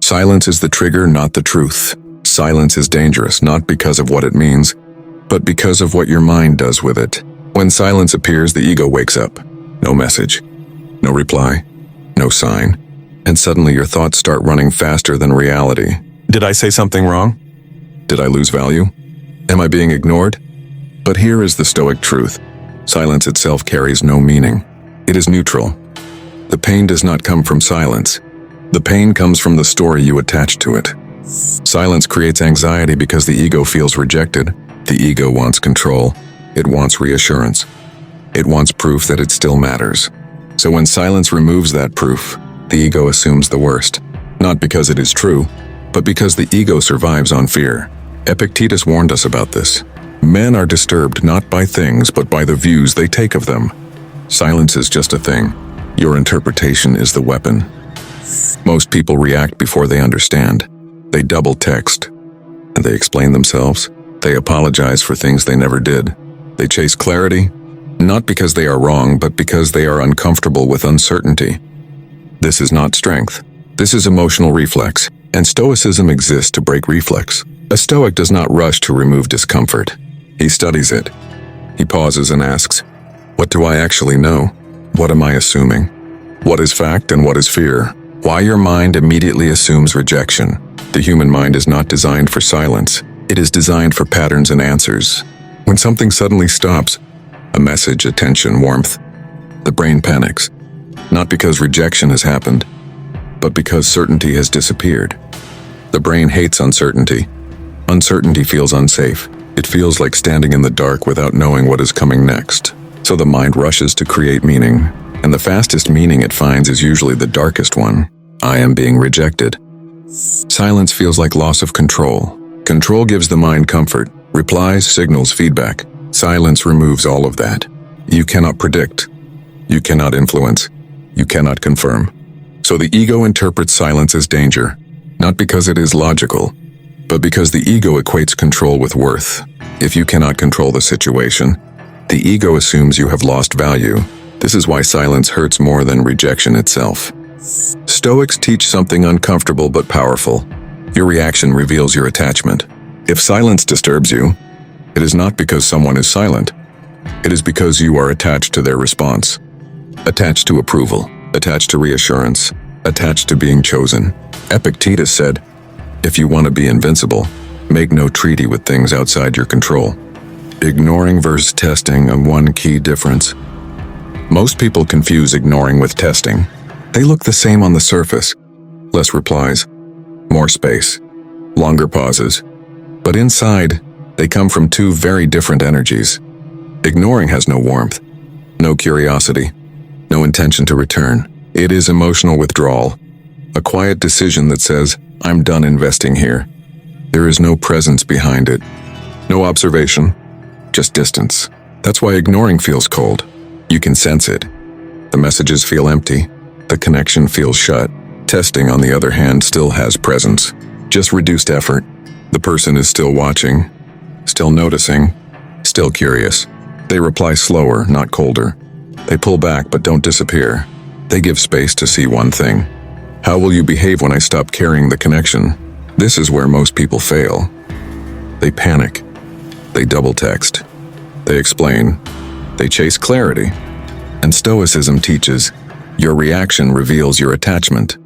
Silence is the trigger, not the truth. Silence is dangerous, not because of what it means, but because of what your mind does with it. When silence appears, the ego wakes up. No message, no reply, no sign, and suddenly your thoughts start running faster than reality. Did I say something wrong? Did I lose value? Am I being ignored? But here is the Stoic truth. Silence itself carries no meaning. It is neutral. The pain does not come from silence. The pain comes from the story you attach to it. Silence creates anxiety because the ego feels rejected. The ego wants control. It wants reassurance. It wants proof that it still matters. So when silence removes that proof, the ego assumes the worst. Not because it is true, but because the ego survives on fear. Epictetus warned us about this. Men are disturbed not by things, but by the views they take of them. Silence is just a thing. Your interpretation is the weapon. Most people react before they understand. They double text, and they explain themselves. They apologize for things they never did. They chase clarity, not because they are wrong, but because they are uncomfortable with uncertainty. This is not strength. This is emotional reflex, and Stoicism exists to break reflex. A Stoic does not rush to remove discomfort. He studies it. He pauses and asks, what do I actually know? What am I assuming? What is fact and what is fear? Why your mind immediately assumes rejection? The human mind is not designed for silence. It is designed for patterns and answers. When something suddenly stops, a message, attention, warmth, the brain panics. Not because rejection has happened, but because certainty has disappeared. The brain hates uncertainty. Uncertainty feels unsafe. It feels like standing in the dark without knowing what is coming next. So the mind rushes to create meaning, and the fastest meaning it finds is usually the darkest one. I am being rejected. Silence feels like loss of control. Control gives the mind comfort, replies, signals, feedback. Silence removes all of that. You cannot predict. You cannot influence. You cannot confirm. So the ego interprets silence as danger, not because it is logical, but because the ego equates control with worth. If you cannot control the situation, the ego assumes you have lost value. This is why silence hurts more than rejection itself. Stoics teach something uncomfortable but powerful. Your reaction reveals your attachment. If silence disturbs you, it is not because someone is silent. It is because you are attached to their response. Attached to approval, attached to reassurance, attached to being chosen. Epictetus said, if you want to be invincible, make no treaty with things outside your control. Ignoring versus testing are one key difference. Most people confuse ignoring with testing. They look the same on the surface. Less replies, more space, longer pauses. But inside, they come from two very different energies. Ignoring has no warmth, no curiosity, no intention to return. It is emotional withdrawal, a quiet decision that says, I'm done investing here. There is no presence behind it, no observation, just distance. That's why ignoring feels cold. You can sense it. The messages feel empty. The connection feels shut. Testing, on the other hand, still has presence, just reduced effort. The person is still watching, still noticing, still curious. They reply slower, not colder. They pull back but don't disappear. They give space to see one thing. How will you behave when I stop carrying the connection? This is where most people fail. They panic. They double text. They explain. They chase clarity. And Stoicism teaches, your reaction reveals your attachment.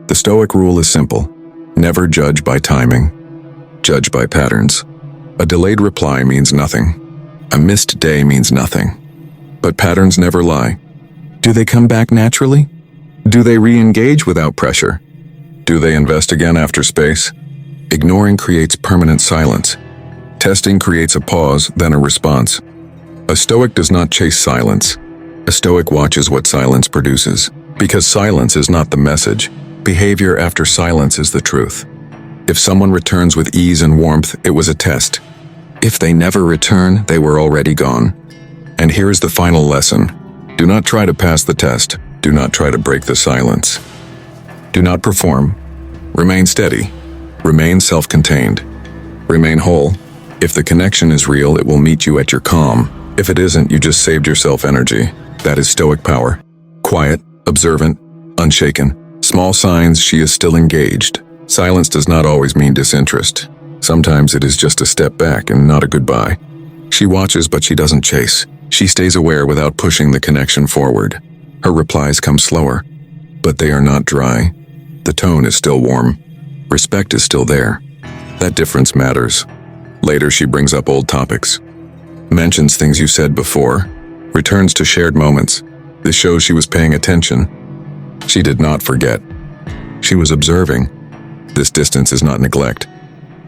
The Stoic rule is simple. Never judge by timing. Judge by patterns. A delayed reply means nothing. A missed day means nothing. But patterns never lie. Do they come back naturally? Do they re-engage without pressure? Do they invest again after space? Ignoring creates permanent silence. Testing creates a pause, then a response. A Stoic does not chase silence. A Stoic watches what silence produces. Because silence is not the message. Behavior after silence is the truth. If someone returns with ease and warmth, it was a test. If they never return, they were already gone. And here is the final lesson. Do not try to pass the test. Do not try to break the silence. Do not perform. Remain steady. Remain self-contained. Remain whole. If the connection is real, it will meet you at your calm. If it isn't, you just saved yourself energy. That is Stoic power. Quiet, observant, unshaken. Small signs she is still engaged. Silence does not always mean disinterest. Sometimes it is just a step back and not a goodbye. She watches, but she doesn't chase. She stays aware without pushing the connection forward. Her replies come slower, but they are not dry. The tone is still warm. Respect is still there. That difference matters. Later, she brings up old topics, mentions things you said before, returns to shared moments. This shows she was paying attention. She did not forget. She was observing. This distance is not neglect.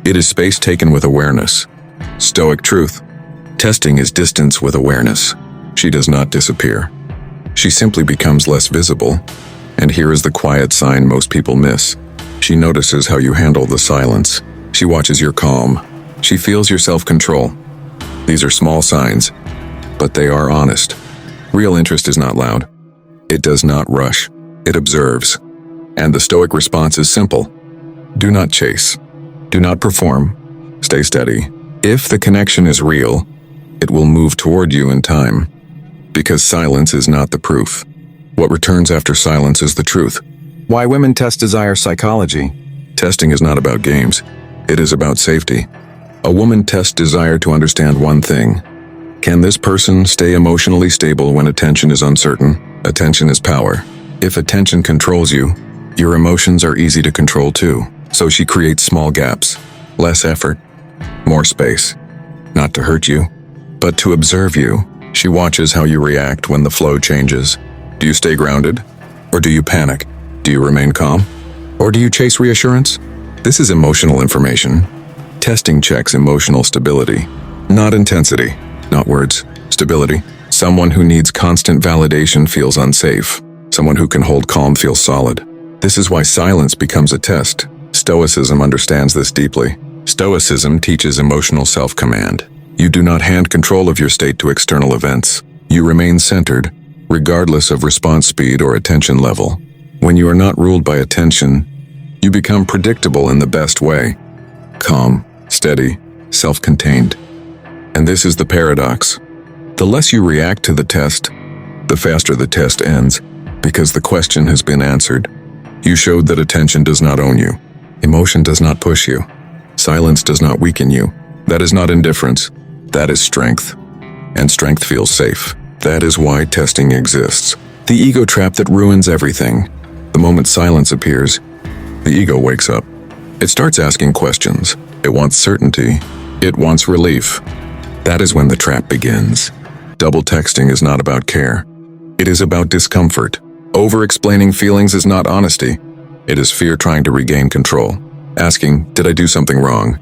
It is space taken with awareness. Stoic truth. Testing is distance with awareness. She does not disappear. She simply becomes less visible. And here is the quiet sign most people miss. She notices how you handle the silence. She watches your calm. She feels your self-control. These are small signs, but they are honest. Real interest is not loud. It does not rush. It observes. And the Stoic response is simple. Do not chase. Do not perform. Stay steady. If the connection is real, it will move toward you in time. Because silence is not the proof. What returns after silence is the truth. Why women test desire psychology. Testing is not about games. It is about safety. A woman tests desire to understand one thing. Can this person stay emotionally stable when attention is uncertain? Attention is power. If attention controls you, your emotions are easy to control too. So she creates small gaps, less effort, more space. Not to hurt you, but to observe you. She watches how you react when the flow changes. Do you stay grounded? Or do you panic? Do you remain calm? Or do you chase reassurance? This is emotional information. Testing checks emotional stability, not intensity, not words, stability. Someone who needs constant validation feels unsafe. Someone who can hold calm feels solid. This is why silence becomes a test. Stoicism understands this deeply. Stoicism teaches emotional self-command. You do not hand control of your state to external events. You remain centered, regardless of response speed or attention level. When you are not ruled by attention, you become predictable in the best way. Calm, steady, self-contained. And this is the paradox. The less you react to the test, the faster the test ends, because the question has been answered. You showed that attention does not own you. Emotion does not push you. Silence does not weaken you. That is not indifference. That is strength. And strength feels safe. That is why testing exists. The ego trap that ruins everything. The moment silence appears, the ego wakes up. It starts asking questions. It wants certainty. It wants relief. That is when the trap begins. Double texting is not about care. It is about discomfort. Over-explaining feelings is not honesty. It is fear trying to regain control. Asking, did I do something wrong?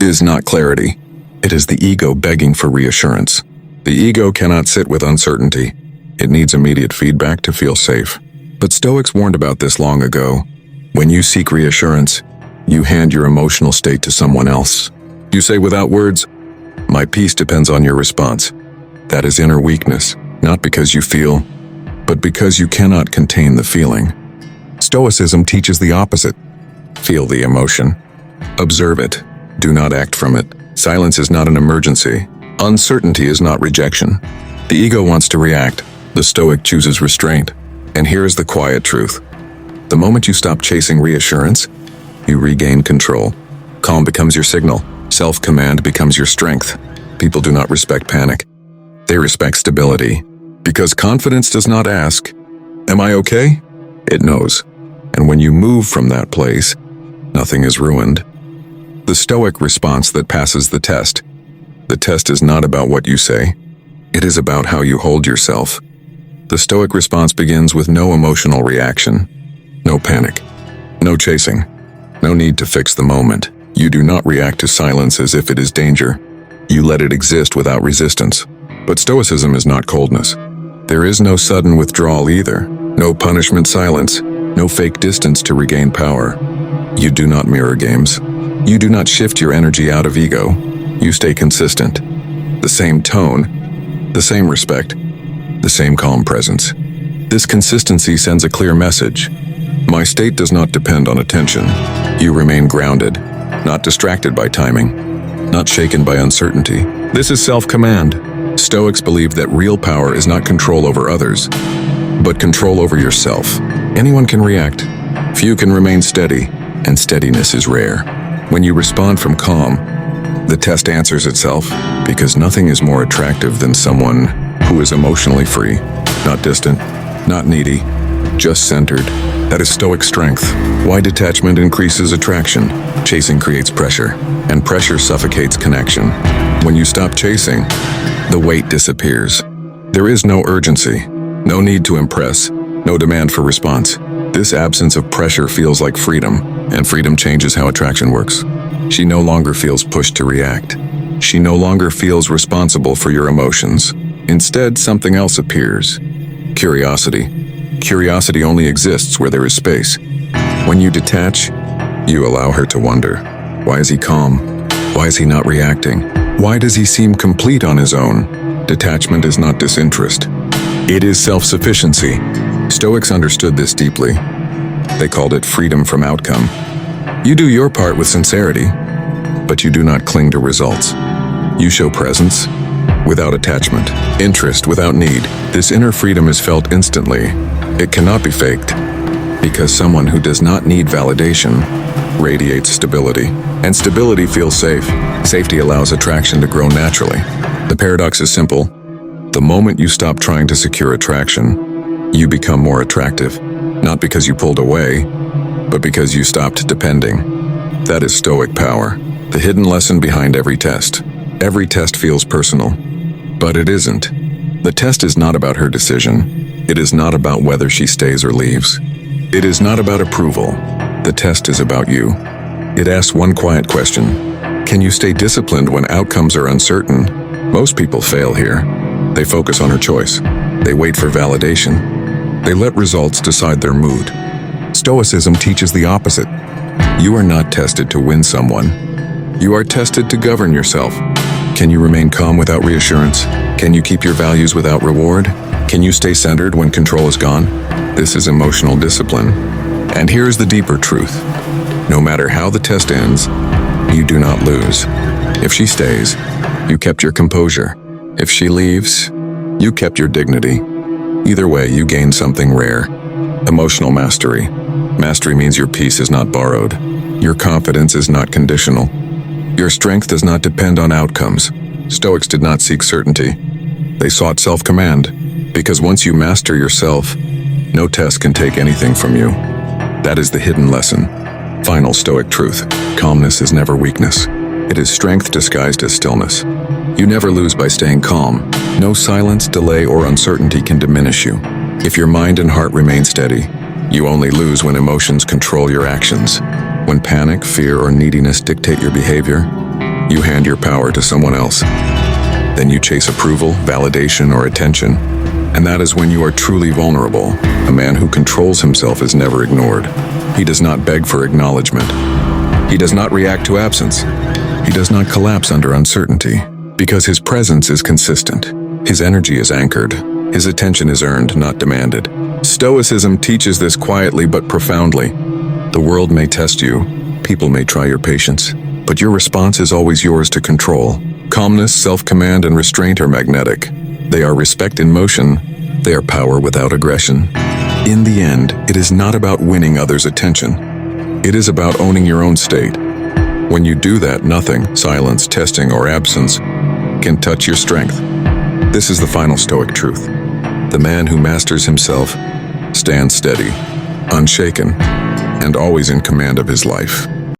Is not clarity. It is the ego begging for reassurance. The ego cannot sit with uncertainty. It needs immediate feedback to feel safe. But Stoics warned about this long ago. When you seek reassurance, you hand your emotional state to someone else. You say without words, my peace depends on your response. That is inner weakness, not because you feel, but because you cannot contain the feeling. Stoicism teaches the opposite. Feel the emotion. Observe it. Do not act from it. Silence is not an emergency. Uncertainty is not rejection. The ego wants to react. The Stoic chooses restraint. And here is the quiet truth. The moment you stop chasing reassurance, you regain control. Calm becomes your signal. Self-command becomes your strength. People do not respect panic. They respect stability. Because confidence does not ask, am I okay? It knows. And when you move from that place, nothing is ruined. The Stoic response that passes the test. The test is not about what you say. It is about how you hold yourself. The Stoic response begins with no emotional reaction, no panic, no chasing, no need to fix the moment. You do not react to silence as if it is danger. You let it exist without resistance. But Stoicism is not coldness. There is no sudden withdrawal either. No punishment silence. No fake distance to regain power. You do not mirror games. You do not shift your energy out of ego. You stay consistent. The same tone, the same respect, the same calm presence. This consistency sends a clear message. My state does not depend on attention. You remain grounded, not distracted by timing, not shaken by uncertainty. This is self-command. Stoics believe that real power is not control over others, but control over yourself. Anyone can react. Few can remain steady. and steadiness is rare. When you respond from calm, the test answers itself, because nothing is more attractive than someone who is emotionally free, not distant, not needy, just centered. That is Stoic strength. Why detachment increases attraction. Chasing creates pressure, and pressure suffocates connection. When you stop chasing, the weight disappears. There is no urgency, no need to impress, no demand for response. This absence of pressure feels like freedom, and freedom changes how attraction works. She no longer feels pushed to react. She no longer feels responsible for your emotions. Instead, something else appears. Curiosity. Curiosity only exists where there is space. When you detach, you allow her to wonder. Why is he calm? Why is he not reacting? Why does he seem complete on his own? Detachment is not disinterest. It is self-sufficiency. Stoics understood this deeply. They called it freedom from outcome. You do your part with sincerity, but you do not cling to results. You show presence without attachment, interest without need. This inner freedom is felt instantly. It cannot be faked, because someone who does not need validation radiates stability. And stability feels safe. Safety allows attraction to grow naturally. The paradox is simple. The moment you stop trying to secure attraction, you become more attractive, not because you pulled away, but because you stopped depending. That is Stoic power, the hidden lesson behind every test. Every test feels personal, but it isn't. The test is not about her decision. It is not about whether she stays or leaves. It is not about approval. The test is about you. It asks one quiet question. Can you stay disciplined when outcomes are uncertain? Most people fail here. They focus on her choice. They wait for validation. They let results decide their mood. Stoicism teaches the opposite. You are not tested to win someone. You are tested to govern yourself. Can you remain calm without reassurance? Can you keep your values without reward? Can you stay centered when control is gone? This is emotional discipline. And here is the deeper truth. No matter how the test ends, you do not lose. If she stays, you kept your composure. If she leaves, you kept your dignity. Either way, you gain something rare. Emotional mastery. Mastery means your peace is not borrowed. Your confidence is not conditional. Your strength does not depend on outcomes. Stoics did not seek certainty. They sought self-command, because once you master yourself, no test can take anything from you. That is the hidden lesson. Final Stoic truth. Calmness is never weakness. It is strength disguised as stillness. You never lose by staying calm. No silence, delay, or uncertainty can diminish you. If your mind and heart remain steady, you only lose when emotions control your actions. When panic, fear, or neediness dictate your behavior, you hand your power to someone else. Then you chase approval, validation, or attention, and that is when you are truly vulnerable. A man who controls himself is never ignored. He does not beg for acknowledgement. He does not react to absence. He does not collapse under uncertainty, because his presence is consistent. His energy is anchored. His attention is earned, not demanded. Stoicism teaches this quietly but profoundly. The world may test you, people may try your patience, but your response is always yours to control. Calmness, self-command, and restraint are magnetic. They are respect in motion. They are power without aggression. In the end, it is not about winning others' attention. It is about owning your own state. When you do that, nothing, silence, testing, or absence, can touch your strength. This is the final Stoic truth. The man who masters himself stands steady, unshaken, and always in command of his life.